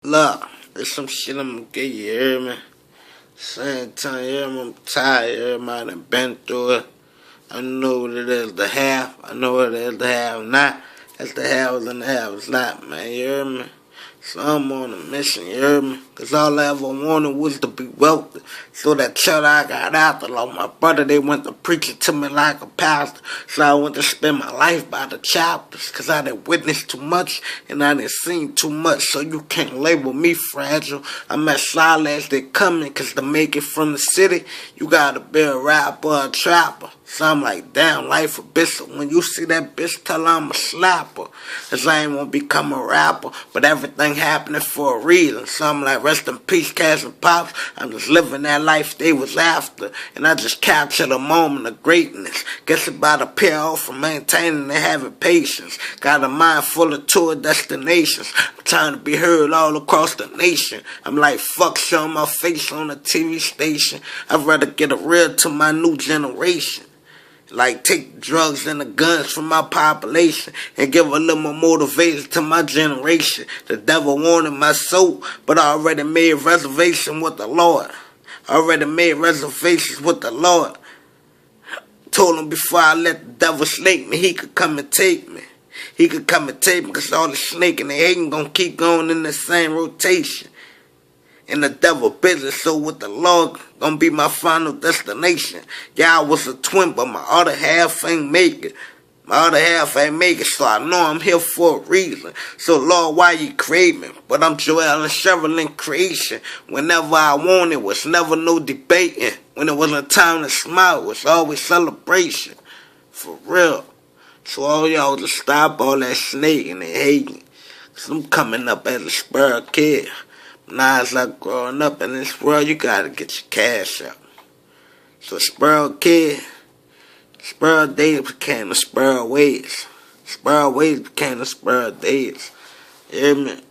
Look, there's some shit I'm gonna get you, you hear me? Same time, you hear me? I'm tired, you hear me? I done been through it. I know what it is to have. I know what it is to have not. That's the haves and the haves not, man, you hear me? So I'm on a mission, you hear me? Cause all I ever wanted was to be wealthy. So that child I got after, like my brother, they went to preach it to me like a pastor. So I went to spend my life by the chapters. Cause I done witnessed too much and I done seen too much. So you can't label me fragile. I'm as solid as they coming. Cause to make it from the city, you gotta be a rapper or a trapper. So I'm like, damn, life a bitch. So when you see that bitch, tell her I'm a slapper. Cause I ain't wanna become a rapper. But everything happening for a reason. So I'm like, rest in peace, Cash and Pops. I'm just living that life they was after. And I just captured a moment of greatness. Guess about to pay off for maintaining and having patience. Got a mind full of tour destinations. I'm trying to be heard all across the nation. I'm like, fuck showing my face on a TV station. I'd rather get a real to my new generation. Like, take the drugs and the guns from my population and give a little more motivation to my generation. The devil wanted my soul, but I already made reservation with the Lord. I already made reservations with the Lord. Told him before I let the devil snake me, he could come and take me. He could come and take me, because all the snake and the hating gonna keep going in the same rotation. And the devil business, so with the Lord gonna be my final destination. Yeah, I was a twin, but my other half ain't make it. My other half ain't make it, so I know I'm here for a reason. So Lord, why you create me? But I'm Joel and Cheryl in creation. Whenever I want it, was never no debating. When it wasn't time to smile, it was always celebration. For real. So all y'all just stop all that snake and hating. Cause I'm coming up as a spur kid. Now it's like growing up in this world, you gotta get your cash out. So Sparrow Kid, Sparrow Days became the Sparrow Ways. Sparrow Ways became the Sparrow Days. You hear me?